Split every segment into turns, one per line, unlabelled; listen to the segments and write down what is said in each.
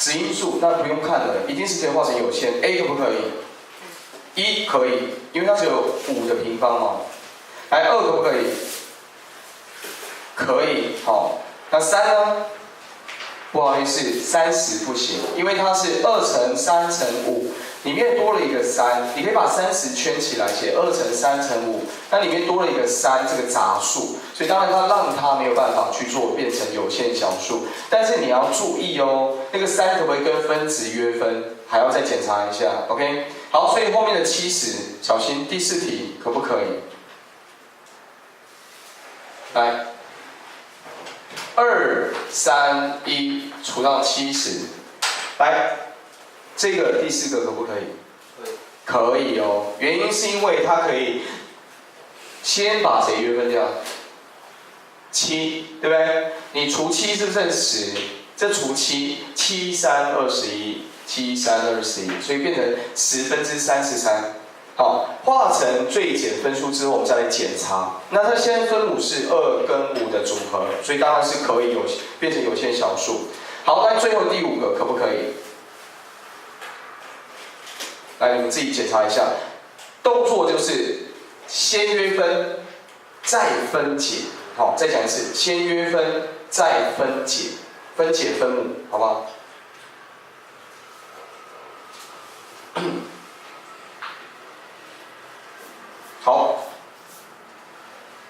子因数那不用看了，一定是可以化成有限。A 可不可以？1可以，因为它只有5的平方嘛。来2可不可以？可以，好。那3呢？不好意思，30不行，因为它是2乘3乘5，里面多了一个3，你可以把30圈起来写2乘3乘5，那里面多了一个3，这个杂数，所以当然它让它没有办法去做变成有限小数，但是你要注意哦，那个3可不可以跟分子约分，还要再检查一下 ，OK？ 好，所以后面的70，小心第4题可不可以？来。2、3、1除到70，来，这个第4个可不可以？可以哦。原因是因为它可以先把谁约分掉？7，对不对？你除7是不是剩10？这除7，7、3、21，7、3、21，所以变成33/33。好，化成最简分数之后，我们再来检查。那它现在分母是2跟5的组合，所以当然是可以变成有限小数。好，那最后第5个可不可以？来，你们自己检查一下。动作就是先约分，再分解。好，再讲一次，先约分，再分解，分解分母，好不好？好，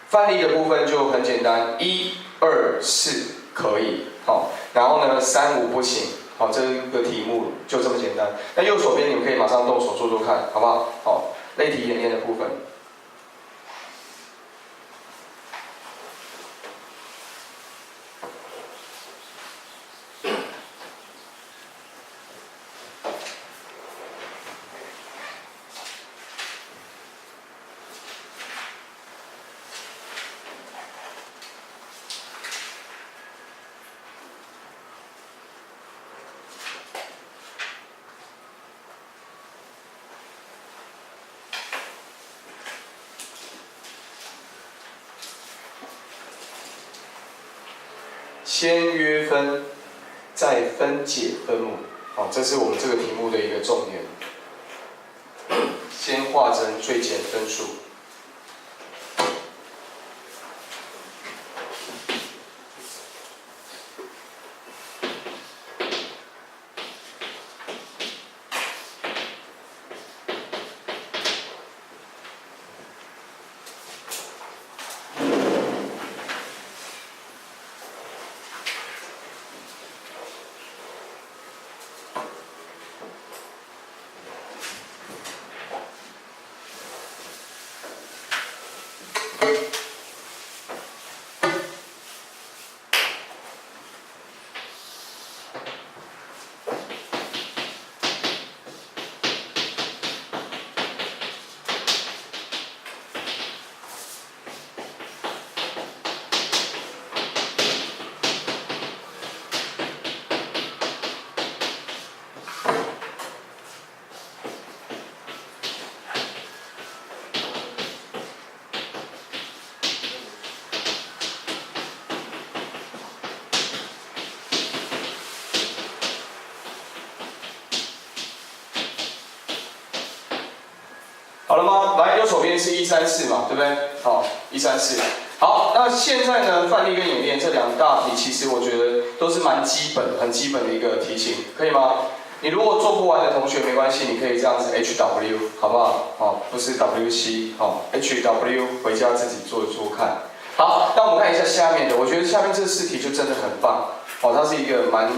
范例的部分就很简单，1、2、4可以，好，然后呢3、5不行，好，这个题目就这么简单。那右手边你们可以马上动手做做看，好不好？好，类题演练的部分。先约分，再分解分母，好，这是我们这个题目的一个重点。先化成最简分数。好了吗？来，右手边是134嘛，对不对？好，134。好，那现在呢，范例跟演练这2大题，其实我觉得都是蛮基本、很基本的一个题型，可以吗？你如果做不完的同学没关系，你可以这样子 HW， 好不好？好，不是 WC， 好 ，HW 回家自己做一做看。好，那我们看一下下面的，我觉得下面这4题就真的很棒，哦，它是一个蛮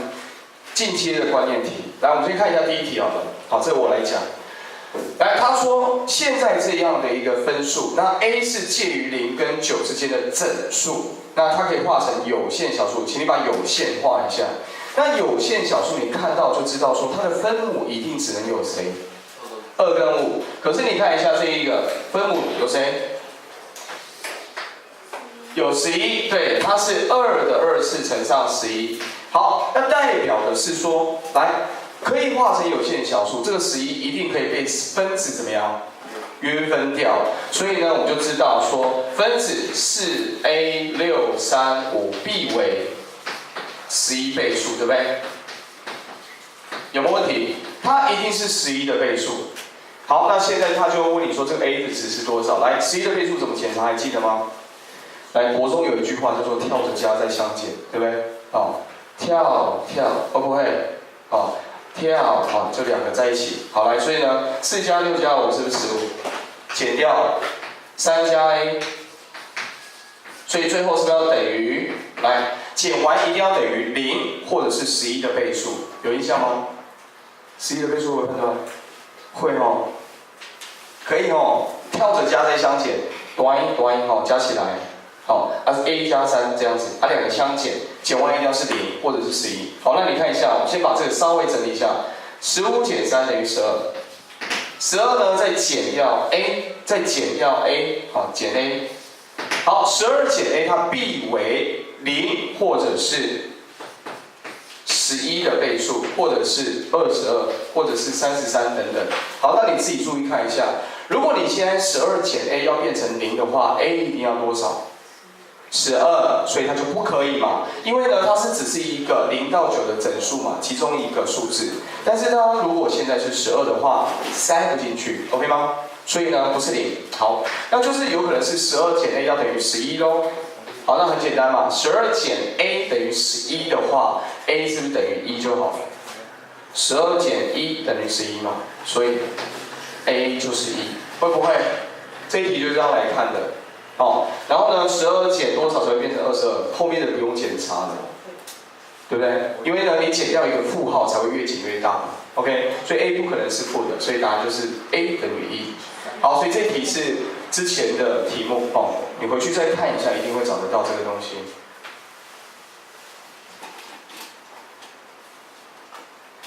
进阶的观念题。来，我们先看一下第1题好了。好，这个我来讲。来，他说现在这样的一个分数，那 A 是介于0跟9之间的整数，那它可以化成有限小数，请你把有限画一下。那有限小数你看到就知道说它的分母一定只能有谁？2跟5。可是你看一下这一个分母有谁？有11，对，它是2的2次乘上11。好，那代表的是说，来。可以化成有限小数，这个11一定可以被分子怎么样约分掉？所以呢，我们就知道说分子4A635B为11倍数，对不对？有没有问题？它一定是11的倍数。好，那现在他就问你说这个 a 的值是多少？来，11的倍数怎么检查？还记得吗？来，国中有一句话叫做跳着加再相减，对不对？哦，跳，会不会？哦，跳，好，这两个在一起。好，来，所以呢，4加6加5是不是15？减掉3加 a， 所以最后是不是要等于？来，减完一定要等于0或者是11的倍数，有印象吗？11的倍数会判断？会哦，可以哦，跳着加再相减，短哦，加起来。好，是 a 加3这样子，两个相减，减完一定要是0或者是11。好，那你看一下，我们先把这个稍微整理一下，15减3等于12，12呢再减掉 a， 再减掉 a， 好，减 a。好，12减 a 它必为0或者是11的倍数，或者是22，或者是33等等。好，那你自己注意看一下，如果你现在12减 a 要变成0的话 ，a 一定要多少？12，所以它就不可以嘛，因为呢它只是一个0到9的整数嘛，其中一个数字。但是呢，如果现在是12的话，塞不进去 ，OK 吗？所以呢不是0。好，那就是有可能是12减 a 要等于11咯。好，那很简单嘛，12减 a 等于11的话 ，a 是不是等于1就好了？12减1等于11嘛，所以 a 就是1，会不会？这一题就是这样来看的。哦，然后呢，12减多少才会变成22？后面的不用检查了，对不对？因为呢，你减掉一个负号才会越减越大嘛。OK， 所以 a 不可能是负的，所以答案就是 a 等于1。好，所以这题是之前的题目哦，你回去再看一下，一定会找得到这个东西。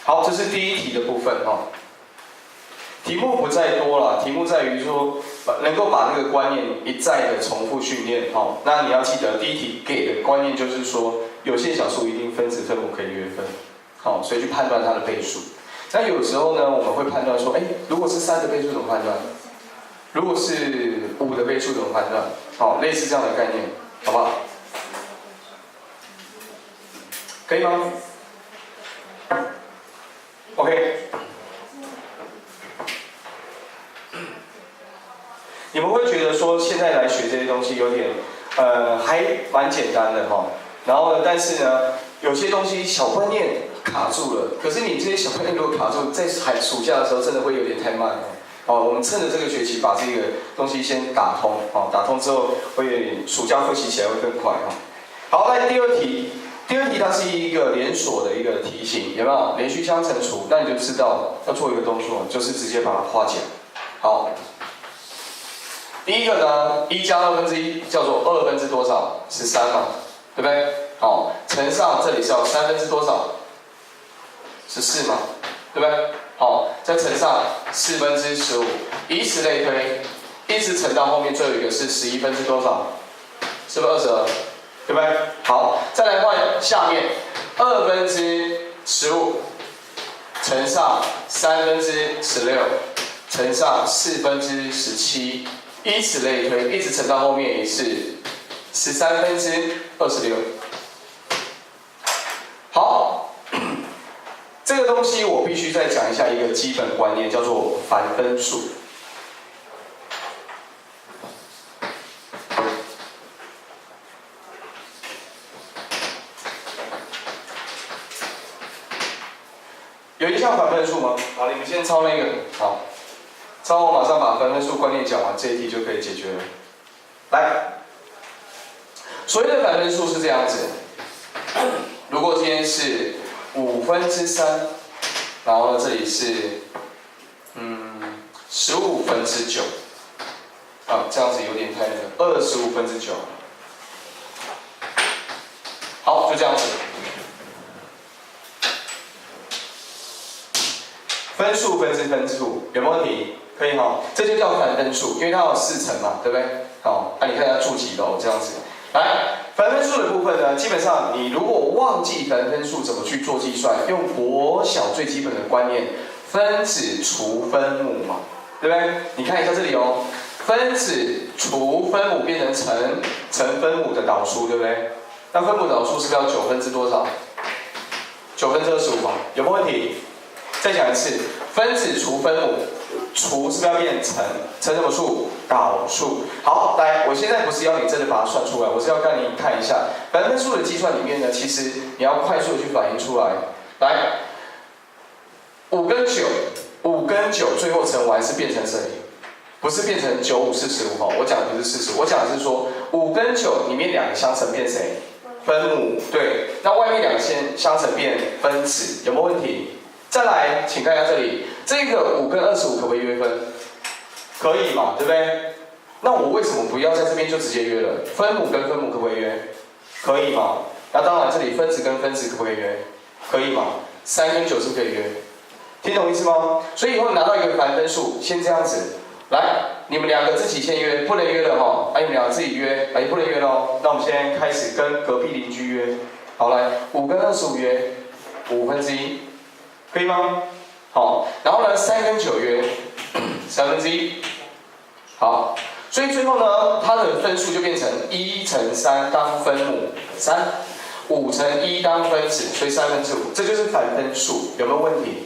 好，这是第一题的部分哦。题目不再多了，题目在于说能够把这个观念一再的重复训练哦。那你要记得，第一题给的观念就是说，有限小数一定分子分母可以约分，好，所以去判断它的倍数。那有时候呢，我们会判断说，如果是3的倍数怎么判断？如果是5的倍数怎么判断？好，类似这样的概念，好不好？可以吗 ？OK。你们会觉得说现在来学这些东西有点，还蛮简单的哈。然后呢，但是呢，有些东西小观念卡住了。可是你这些小观念如果卡住，在暑假的时候真的会有点太慢了。哦，我们趁着这个学期把这个东西先打通，哦，打通之后会暑假复习起来会更快哈。好，来第二题，它是一个连锁的一个题型，有没有？连续相乘除，那你就知道要做一个动作，就是直接把它化简。好。第一个呢，1加1/2叫做2分之多少？13嘛，对不对？好，乘上这里是要3分之多少？14嘛，对不对？好，再乘上4分之15，以此类推，一直乘到后面最后一个是11分之多少？是不是22？对不对？好，再来换下面2分之15乘上3分之16乘上4分之17。以此类推，一直乘到后面也是13分之26。好，这个东西我必须再讲一下一个基本观念，叫做反分数。有印象反分数吗？好，你们先抄那个，好。稍后马上把分数观念讲完，这一题就可以解决了。来，所谓的反分数是这样子：如果今天是5分之3，然后呢这里是15分之9，啊，这样子有点太那个，25分之9。好，就这样子。分数分之分数有没有问题？可以哈，这就叫反分数，因为它有4层嘛，对不对？好，那你看一下注几楼这样子。来，反分数的部分呢，基本上你如果忘记反分数怎么去做计算，用国小最基本的观念，分子除分母嘛，对不对？你看一下这里哦，分子除分母变成乘分母的导数，对不对？那分母导数是不是要9分之多少？9分之25嘛，有没有问题？再讲一次，分子除分母，除是不是要变成？乘什么数？导数。好，来，我现在不是要你真的把它算出来，我是要让你看一下百分数的计算里面呢，其实你要快速的去反映出来。来，5跟9，5跟9最后乘完是变成谁？不是变成95、45哈，我讲的不是45，我讲的是说5跟9里面2个相乘变谁？分母。对，那外面2个相乘变分子，有没有问题？再来，请看一下这里，这个5跟25可不可以约分？可以嘛，对不对？那我为什么不要在这边就直接约了？分母跟分母可不可以约？可以嘛？那当然，这里分子跟分子可不可以约？可以嘛？3跟9是不是可以约？听懂意思吗？所以以后拿到一个反分数，先这样子。来，你们2个自己先约，不能约了哈。你们2个自己约，也不能约喽。那我们现在开始跟隔壁邻居约。好，来，5跟25约1/5，可以吗？好，然后呢，3跟9约1/3。好，所以最后呢，它的分数就变成1乘3当分母3，5乘1当分子，所以5/3，这就是反分数，有没有问题？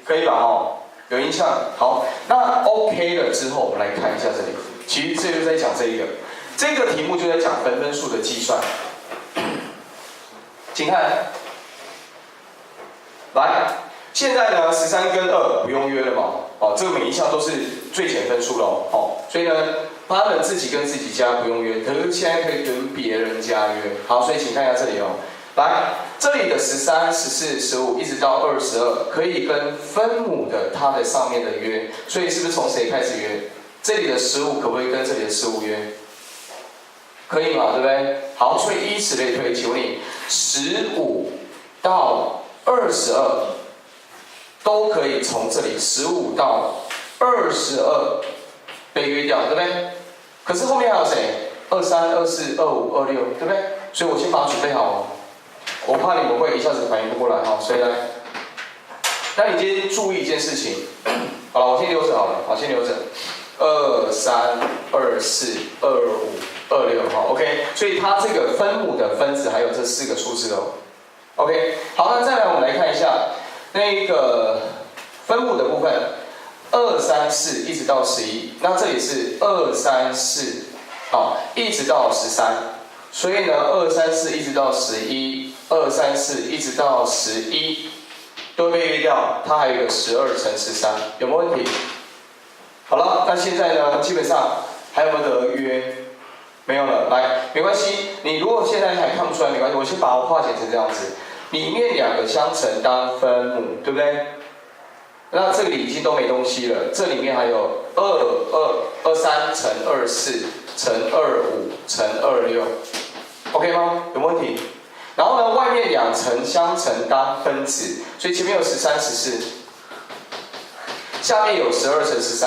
可以吧？哦。有印象？好，那 OK 了之后，我们来看一下这里。其实这就在讲这个题目就在讲分数的计算。请看，来，现在呢，13跟2不用约了嘛？哦，这个每一项都是最简分数喽。哦，所以呢，他们自己跟自己加不用约，可是现在可以跟别人加约。好，所以请看一下这里哦。来，这里的13、14、15一直到22，可以跟分母的它的上面的约，所以是不是从谁开始约？这里的15可不可以跟这里的15约？可以嘛，对不对？好，所以以此类推，请问你15到22都可以从这里15到22被约掉，对不对？可是后面还有谁？23、24、25、26，对不对？所以我先把它准备好哦。我怕你们会一下子反应不过来哈，所以来，那你今天注意一件事情，好了，我先留着好了，好，先留着，23、24、25、26，好 ，OK， 所以它这个分母的分子还有这4个数字哦 ，OK， 好，那再来我们来看一下那个分母的部分，2、3、4一直到11，那这里是2、3、4，好，一直到13，所以呢，2、3、4一直到11。2、3、4一直到11都被约掉，它还有一个12乘13，有没有问题？好了，那现在呢，基本上还有没有得约？没有了，来，没关系，你如果现在还看不出来，没关系，我先把它化简成这样子，里面2个相乘当分母，对不对？那这里已经都没东西了，这里面还有23乘24乘25乘26，OK 吗？有没有问题？然后呢，外面2层相乘当分子，所以前面有13、14，下面有12乘13，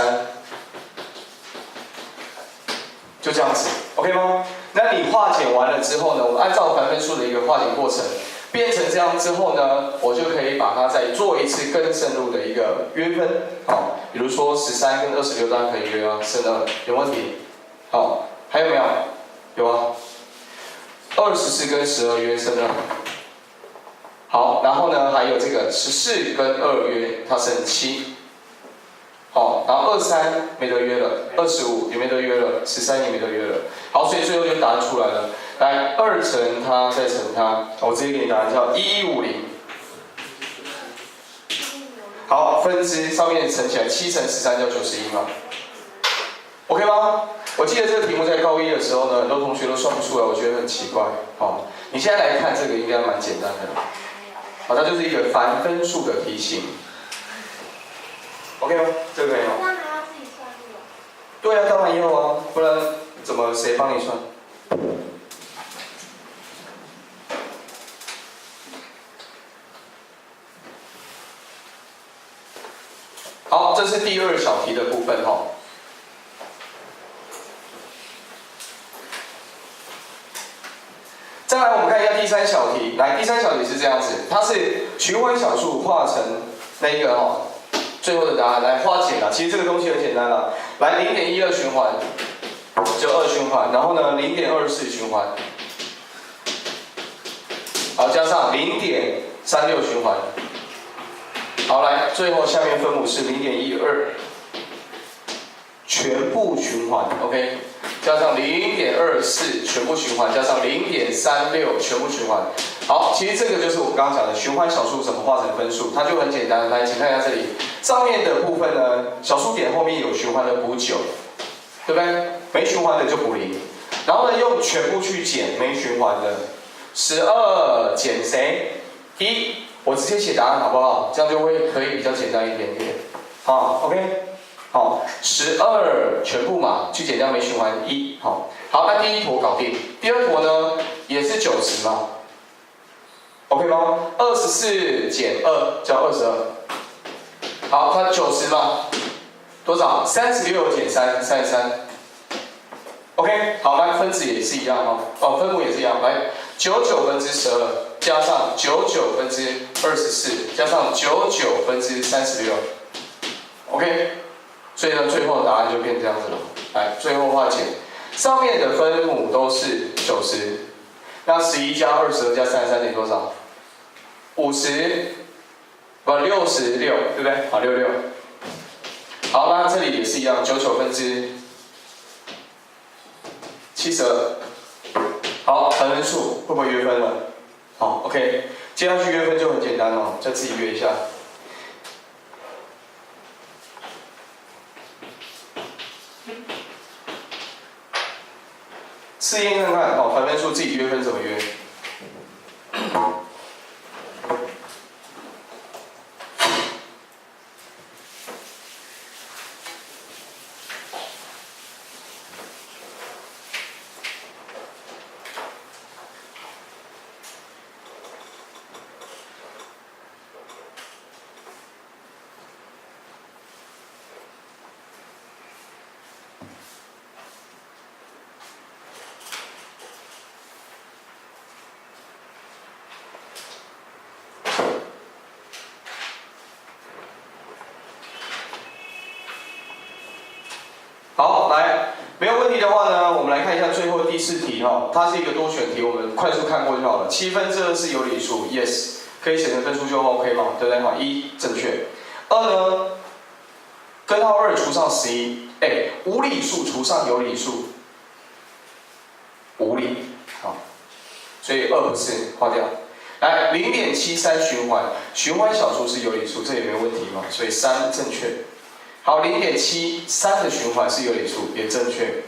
就这样子 ，OK 吗？那你化简完了之后呢，我们按照反分数的一个化简过程，变成这样之后呢，我就可以把它再做一次更深入的一个约分，好，比如说13跟26当然可以约啊，剩2，有问题？好，还有没有？有啊。24跟12约剩2，好，然后呢还有这个14跟2约，它剩7，好，然后23没得约了，25也没得约了，13也没得约了，好，所以最后就答案出来了，来2乘它再乘它，我直接给你答案叫1150，好，分支上面乘起来7乘13叫91嘛 ，OK 吗？我记得这个题目在高1的时候呢，很多同学都算不出来，我觉得很奇怪。好，你现在来看这个应该蛮简单的，好，它就是一个反分数的题型。OK 吗？这个可以吗？
那还要自己算是吧？
对啊，当然要啊，不然怎么谁帮你算？好，这是第2小题的部分哈。再来，我们看一下第3小题。来，第3小题是这样子，它是循环小数化成那个最后的答案来化简了。其实这个东西很简单了，来0.12循环就2循环，然后呢0.24循环，好加上0.36循环，好，来，最后下面分母是0.12，全部循环 ，OK， 加上0.24全部循环，加上0.36全部循环。好，其实这个就是我们刚刚讲的循环小数怎么化成分数，它就很简单。来，请看一下这里，上面的部分呢，小数点后面有循环的补9，对不对？没循环的就补0，然后呢用全部去减没循环的，12减谁？1，我直接写答案好不好？这样就会可以比较简单一点点。好 ，OK。好，12全部嘛，去减掉没循环1，好，好，那第一坨搞定，第二坨呢也是90嘛 ，OK 吗？24减2叫22，好，它90嘛，多少？36减3 33，OK， 好，那分子也是一样哈，哦，分母也是一样，来，99分之12加上99分之24加上99分之36，OK。所以呢，最后的答案就变这样子了。来，最后化简，上面的分母都是90，那11加22加33等于多少？50，不66，对不对？好，66。好，那这里也是一样，99分之72。好，成人数会不会约分了？好 ，OK， 接下去约分就很简单哦，再自己约一下。试验看看，好，反分数自己约分怎么约？好，来，没有问题的话呢，我们来看一下最后第4题哈，它是一个多选题，我们快速看过就好了。7分之2是有理数 ，yes， 可以写成分数就 OK 嘛，对不对？好，1正确。2呢，根号2除上11，无理数除上有理数，无理，好，所以2不是，划掉。来，0.73循环，循环小数是有理数，这也没有问题嘛，所以3正确。好，0.73的循环是有理数，也正确。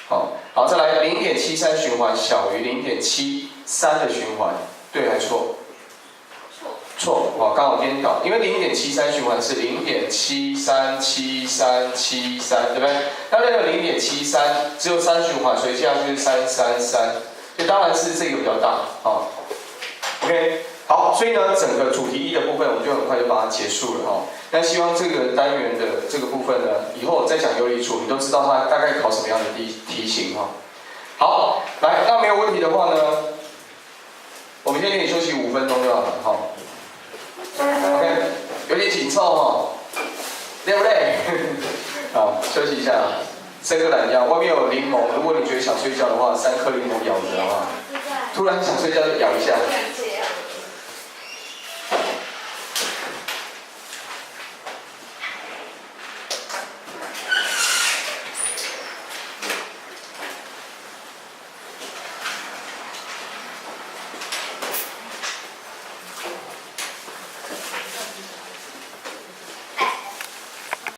好，再来0.73循环小于0.73的循环，对还错？错，哇，刚好颠倒，因为0.73循环是0.737373，对不对？那个0.73只有3循环，所以接下去是333，所以当然是这个比较大。好 ，OK。好，所以呢，整个主题1的部分我们就很快就把它结束了哈。那希望这个单元的这个部分呢，以后再讲有理数，你都知道它大概考什么样的题型哈。好，来，那没有问题的话呢，我们先给你休息5分钟就好了哈。OK， 有点紧凑哈，累不累？好，休息一下，伸个懒腰。外面有柠檬，如果你觉得想睡觉的话，3颗柠檬咬着好不好？突然想睡觉就咬一下。